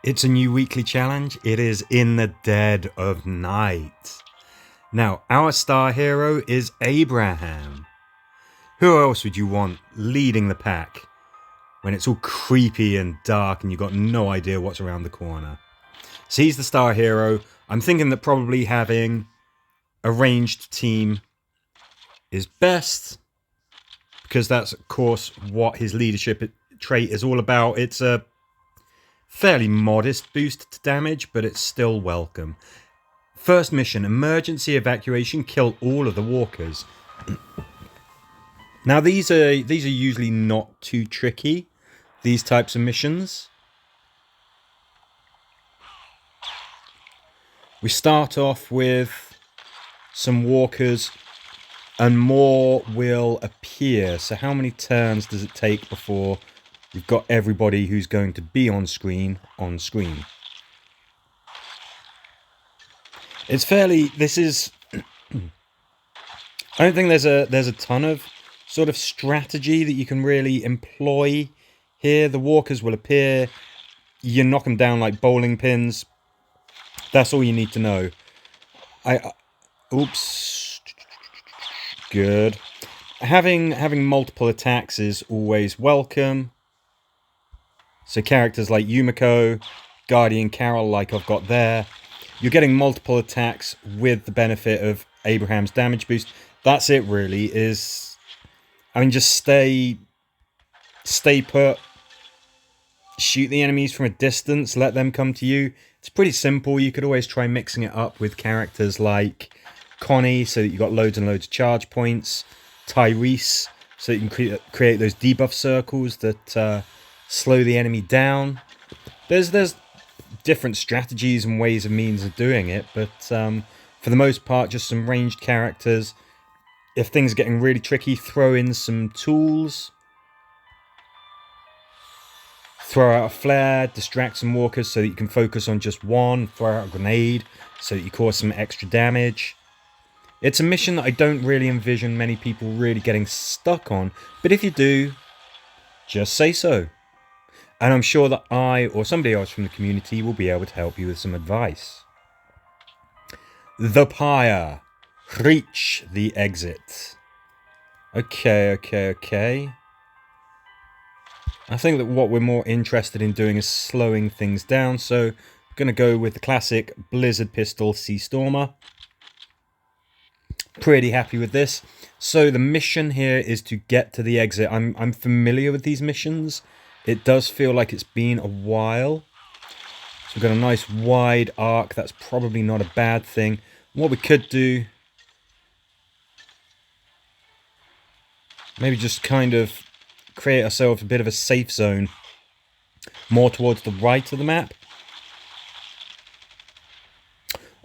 It's a new weekly challenge. It is in the dead of night. Now, our star hero is Abraham. Who else would you want leading the pack when it's all creepy and dark and you've got no idea what's around the corner? So he's the star hero. I'm thinking that probably having a ranged team is best, because that's, of course, what his leadership trait is all about. It's a fairly modest boost to damage, but it's still welcome. First mission, emergency evacuation, kill all of the walkers. Now these are usually not too tricky, these types of missions. We start off with some walkers and more will appear. So how many turns does it take before we've got everybody who's going to be on screen on screen? It's fairly, this is, I don't think there's a ton of sort of strategy that you can really employ here. The walkers will appear, you knock them down like bowling pins. That's all you need to know. Oops. Good. Having multiple attacks is always welcome. So characters like Yumiko, Guardian Carol, like I've got there, you're getting multiple attacks with the benefit of Abraham's damage boost. That's it really, is, I mean, just stay put, shoot the enemies from a distance, let them come to you. It's pretty simple. You could always try mixing it up with characters like Connie, so that you've got loads and loads of charge points, Tyrese, so you can create those debuff circles that slow the enemy down. There's different strategies and ways and means of doing it, but for the most part, just some ranged characters. If things are getting really tricky, throw in some tools. Throw out a flare, distract some walkers so that you can focus on just one. Throw out a grenade so that you cause some extra damage. It's a mission that I don't really envision many people really getting stuck on, but if you do, just say so. And I'm sure that I or somebody else from the community will be able to help you with some advice. The pyre. Reach the exit. Okay. I think that what we're more interested in doing is slowing things down, so I'm going to go with the classic Blizzard Pistol Sea Stormer. Pretty happy with this. So the mission here is to get to the exit. I'm familiar with these missions. It does feel like it's been a while. So we've got a nice wide arc. That's probably not a bad thing. What we could do, maybe just kind of create ourselves a bit of a safe zone more towards the right of the map.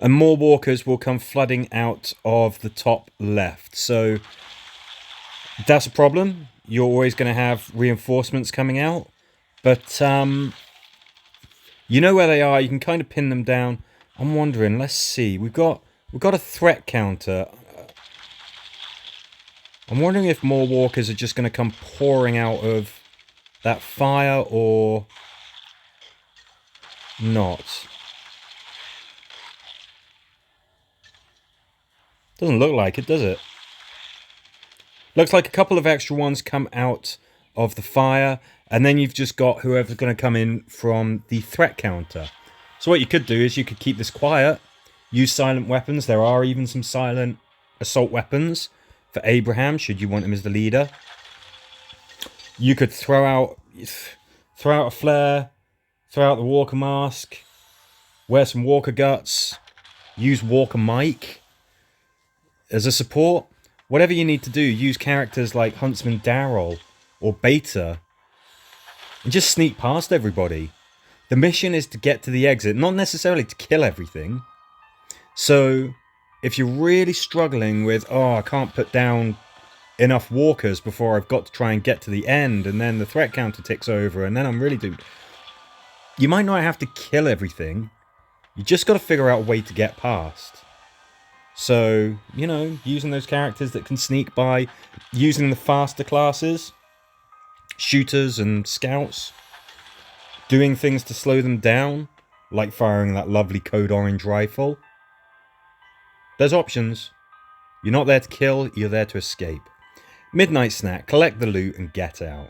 And more walkers will come flooding out of the top left. So that's a problem. You're always going to have reinforcements coming out. But you know where they are. You can kind of pin them down. I'm wondering, let's see. We've got a threat counter. I'm wondering if more walkers are just going to come pouring out of that fire or not. Doesn't look like it, does it? Looks like a couple of extra ones come out of the fire, and then you've just got whoever's going to come in from the threat counter. So what you could do is you could keep this quiet, use silent weapons. There are even some silent assault weapons for Abraham, should you want him as the leader. You could throw out a flare, throw out the walker mask, wear some walker guts, use walker mic as a support. Whatever you need to do, use characters like Huntsman Darrell or Beta and just sneak past everybody. The mission is to get to the exit, not necessarily to kill everything. So if you're really struggling with, I can't put down enough walkers before I've got to try and get to the end, and then the threat counter ticks over, and then I'm really doomed. You might not have to kill everything. You just got to figure out a way to get past. So, you know, using those characters that can sneak by, using the faster classes, shooters and scouts, doing things to slow them down, like firing that lovely code orange rifle. There's options. You're not there to kill, you're there to escape. Midnight snack, collect the loot and get out.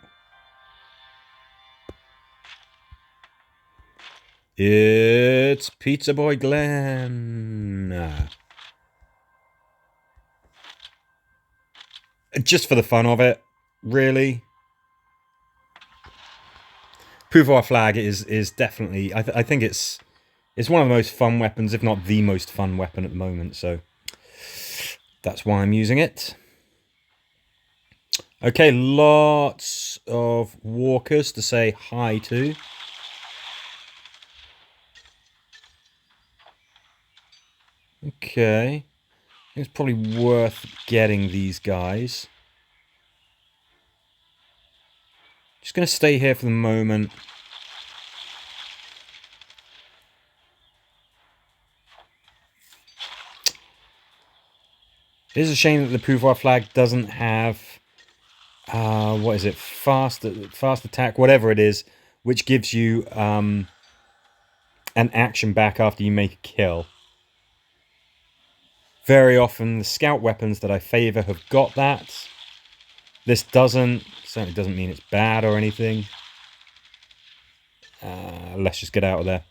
It's Pizza Boy Glenn. Just for the fun of it, really. Pouvoir flag is definitely, I think it's one of the most fun weapons, if not the most fun weapon at the moment, so that's why I'm using it. Okay, lots of walkers to say hi to. Okay, I think it's probably worth getting these guys. Just going to stay here for the moment. It is a shame that the pouvoir flag doesn't have, what is it, fast attack, whatever it is, which gives you an action back after you make a kill. Very often the scout weapons that I favour have got that. This doesn't. Certainly doesn't mean it's bad or anything. Let's just get out of there.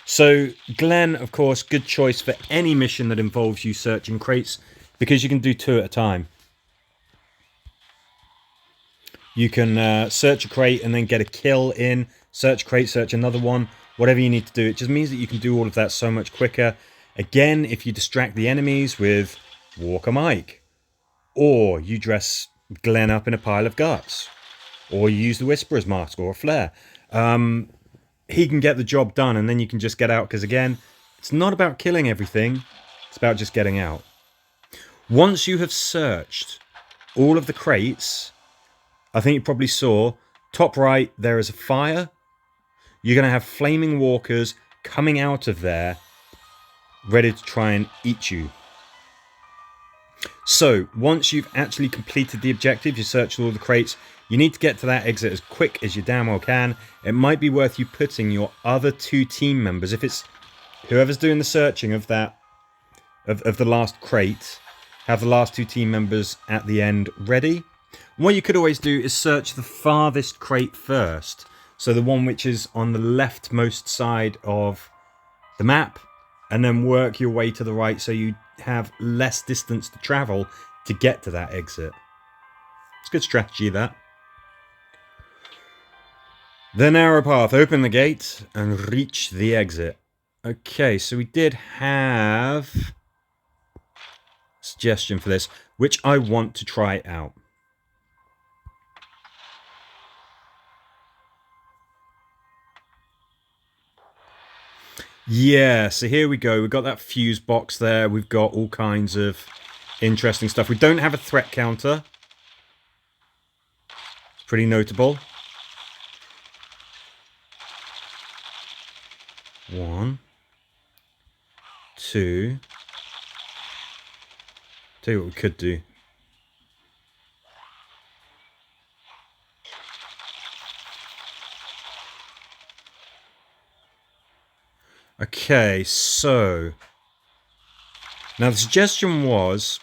So Glenn, of course, good choice for any mission that involves you searching crates, because you can do 2 at a time. You can search a crate and then get a kill in, search crate, search another one, whatever you need to do. It just means that you can do all of that so much quicker. Again, if you distract the enemies with Walker Mike, or you dress Glenn up in a pile of guts, or you use the Whisperer's Mask or a flare, he can get the job done, and then you can just get out, because again, it's not about killing everything, it's about just getting out. Once you have searched all of the crates, I think you probably saw, top right, there is a fire. You're going to have flaming walkers coming out of there, ready to try and eat you. So, once you've actually completed the objective, you searched all the crates, you need to get to that exit as quick as you damn well can. It might be worth you putting your other 2 team members, if it's whoever's doing the searching of that, of the last crate, have the last 2 team members at the end ready. What you could always do is search the farthest crate first. So the one which is on the leftmost side of the map, and then work your way to the right so you have less distance to travel to get to that exit. It's a good strategy, that. The narrow path, open the gate and reach the exit. Okay, so we did have a suggestion for this, which I want to try out. Yeah, so here we go. We've got that fuse box there. We've got all kinds of interesting stuff. We don't have a threat counter. It's pretty notable. 1, 2. Tell you what we could do. Okay, so now the suggestion was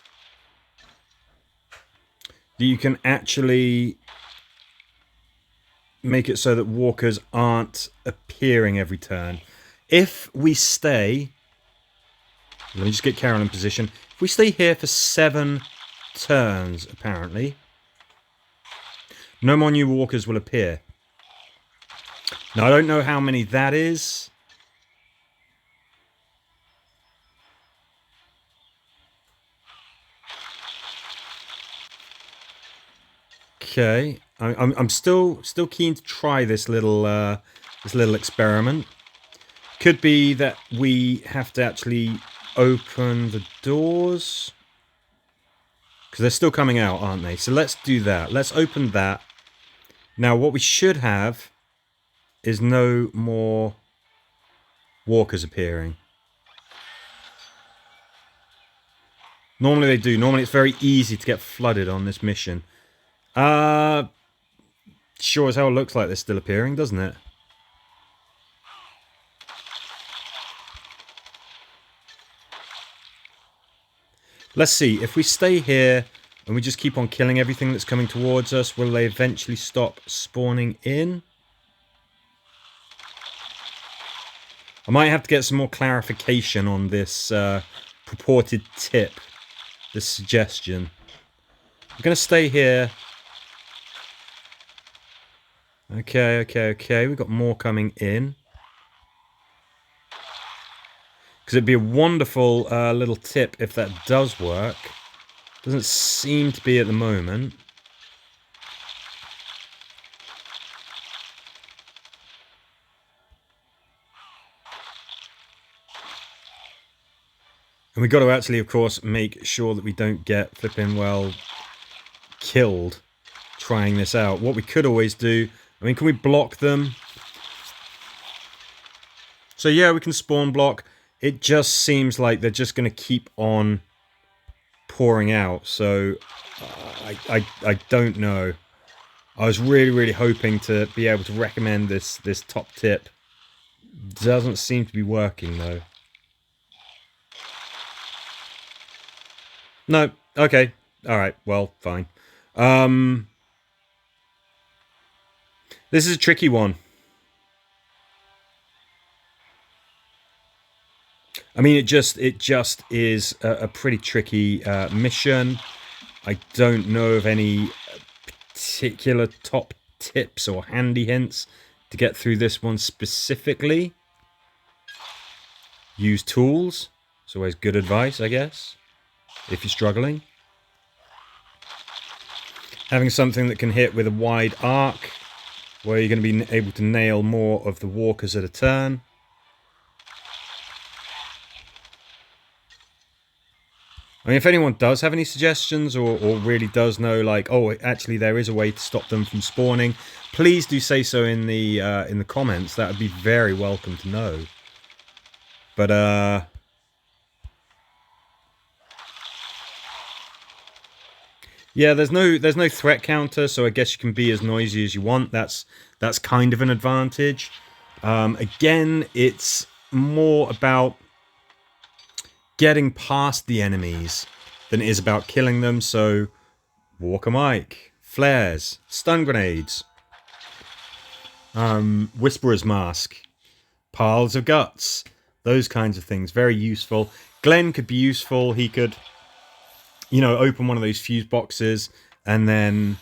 that you can actually make it so that walkers aren't appearing every turn. If we stay, let me just get Carol in position. If we stay here for 7 turns, apparently, no more new walkers will appear. Now, I don't know how many that is. Okay, I'm still keen to try this little experiment. Could be that we have to actually open the doors, because they're still coming out, aren't they? So let's do that. Let's open that. Now, what we should have is no more walkers appearing. Normally they do. Normally it's very easy to get flooded on this mission. Sure as hell looks like they're still appearing, doesn't it? Let's see, if we stay here and we just keep on killing everything that's coming towards us, will they eventually stop spawning in? I might have to get some more clarification on this purported tip, this suggestion. I'm going to stay here. Okay. We've got more coming in. Because it'd be a wonderful little tip if that does work. Doesn't seem to be at the moment. And we've got to actually, of course, make sure that we don't get flipping, well, killed trying this out. What we could always do, I mean, can we block them? So yeah, we can spawn block. It just seems like they're just going to keep on pouring out. So I don't know. I was really hoping to be able to recommend this top tip. Doesn't seem to be working though. No. Okay. All right. Well, fine. This is a tricky one. I mean, it just is a pretty tricky mission. I don't know of any particular top tips or handy hints to get through this one specifically. Use tools. It's always good advice, I guess, if you're struggling. Having something that can hit with a wide arc, where you're going to be able to nail more of the walkers at a turn. I mean, if anyone does have any suggestions or really does know, like, oh, actually there is a way to stop them from spawning, please do say so in the comments. That would be very welcome to know. But yeah, there's no threat counter, so I guess you can be as noisy as you want. That's kind of an advantage. Again, it's more about getting past the enemies than it is about killing them. So, Walker Mike, flares, stun grenades, Whisperer's Mask, piles of guts, those kinds of things. Very useful. Glenn could be useful. He could, you know, open one of those fuse boxes and then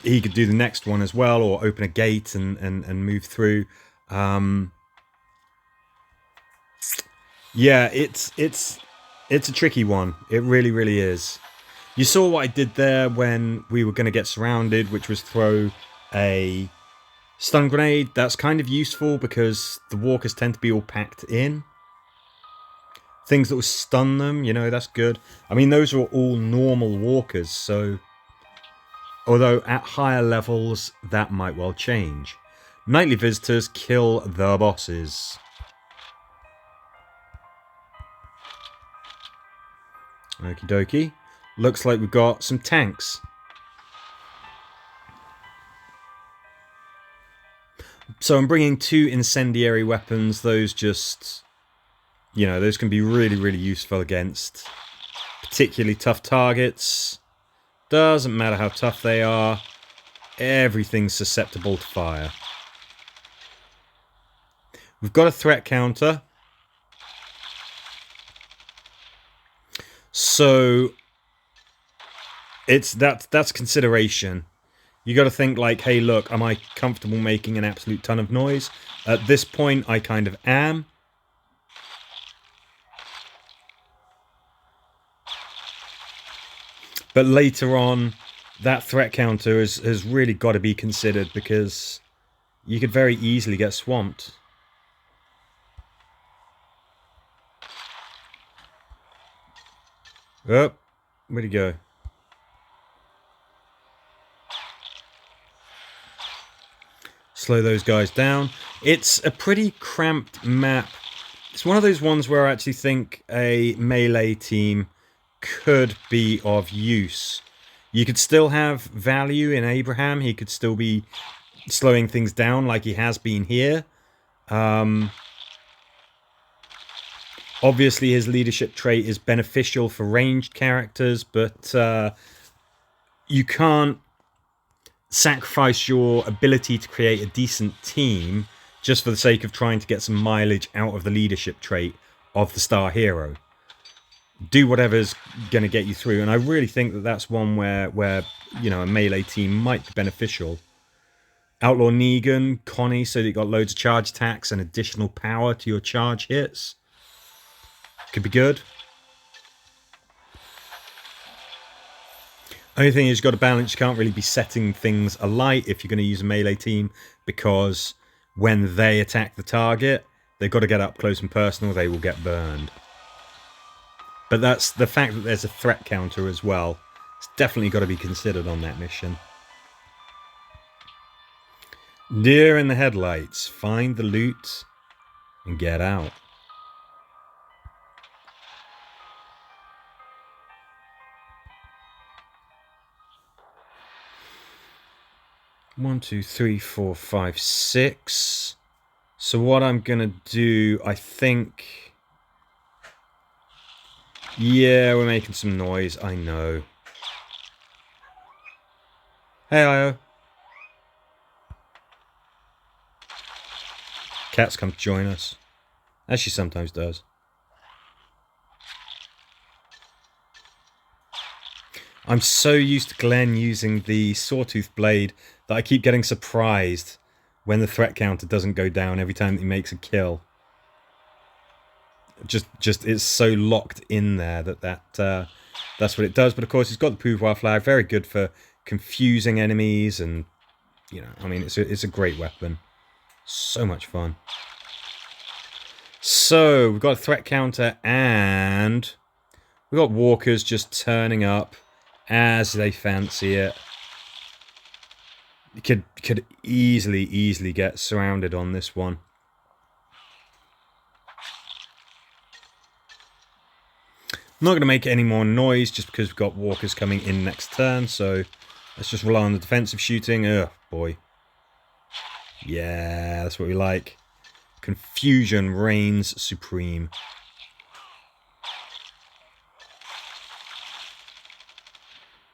he could do the next one as well, or open a gate and move through. Yeah, it's a tricky one. It really is. You saw what I did there when we were going to get surrounded, which was throw a stun grenade. That's kind of useful because the walkers tend to be all packed in. Things that will stun them, you know, that's good. I mean, those are all normal walkers, so... Although at higher levels, that might well change. Nightly visitors kill the bosses. Okie dokie. Looks like we've got some tanks. So I'm bringing 2 incendiary weapons. Those just... You know, those can be really useful against particularly tough targets. Doesn't matter how tough they are. Everything's susceptible to fire. We've got a threat counter. So that's consideration. You got to think like, hey, look, am I comfortable making an absolute ton of noise? At this point, I kind of am. But later on, that threat counter has really got to be considered because you could very easily get swamped. Oh, where'd he go? Slow those guys down. It's a pretty cramped map. It's one of those ones where I actually think a melee team could be of use. You could still have value in Abraham. He could still be slowing things down like he has been here. Obviously, his leadership trait is beneficial for ranged characters, but you can't sacrifice your ability to create a decent team just for the sake of trying to get some mileage out of the leadership trait of the star hero. Do whatever's going to get you through, and I really think that that's one where you know, a melee team might be beneficial. Outlaw Negan, Connie, so that you got loads of charge attacks and additional power to your charge hits. Could be good. Only thing is, you've got to balance. You can't really be setting things alight if you're going to use a melee team, because when they attack the target, they've got to get up close and personal. They will get burned. But that's the fact that there's a threat counter as well. It's definitely got to be considered on that mission. Deer in the headlights. Find the loot and get out. One, two, three, four, five, six. So what I'm gonna do, I think... Yeah, we're making some noise, I know. Hey, Io. Cat's come to join us, as she sometimes does. I'm so used to Glenn using the sawtooth blade that I keep getting surprised when the threat counter doesn't go down every time that he makes a kill. Just it's so locked in there that's what it does. But of course, he's got the pouvoir flag, very good for confusing enemies, and you know, I mean, it's a great weapon. So much fun. So we've got a threat counter, and we've got walkers just turning up as they fancy it. You could easily get surrounded on this one. I'm not going to make any more noise just because we've got walkers coming in next turn, so let's just rely on the defensive shooting. Oh boy. Yeah, that's what we like. Confusion reigns supreme.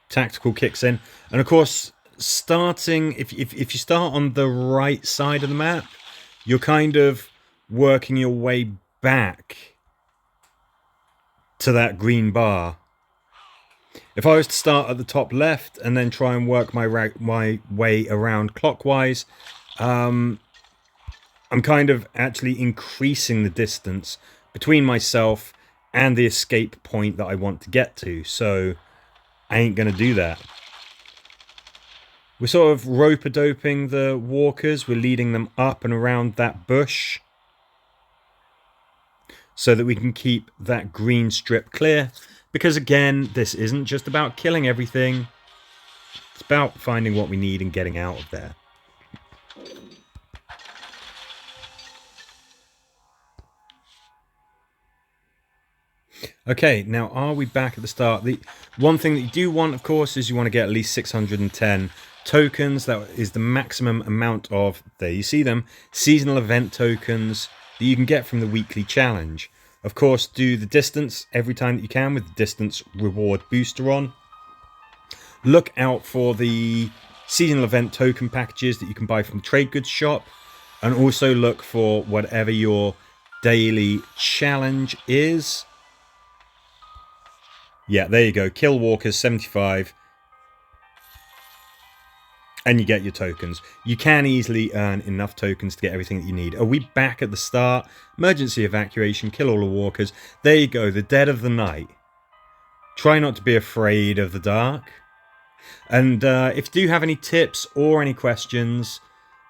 Tactical kicks in, and of course, starting if you start on the right side of the map, you're kind of working your way back to that green bar. If I was to start at the top left and then try and work my way around clockwise, I'm kind of actually increasing the distance between myself and the escape point that I want to get to, so I ain't gonna do that. We're sort of rope-a-doping the walkers. We're leading them up and around that bush so that we can keep that green strip clear. Because again, this isn't just about killing everything. It's about finding what we need and getting out of there. Okay, now are we back at the start? The one thing that you do want, of course, is you want to get at least 610 tokens. That is the maximum amount of, there you see them, seasonal event tokens that you can get from the weekly challenge. Of course, do the distance every time that you can with the distance reward booster on. Look out for the seasonal event token packages that you can buy from the trade goods shop, and also look for whatever your daily challenge is. Yeah, there you go. Kill walkers 75. And you get your tokens. You can easily earn enough tokens to get everything that you need. Are we back at the start? Emergency evacuation, kill all the walkers. There you go, the dead of the night. Try not to be afraid of the dark. And if you do have any tips or any questions,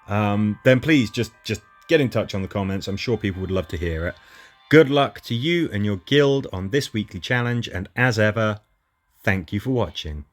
then please just get in touch on the comments. I'm sure people would love to hear it. Good luck to you and your guild on this weekly challenge, and as ever, thank you for watching.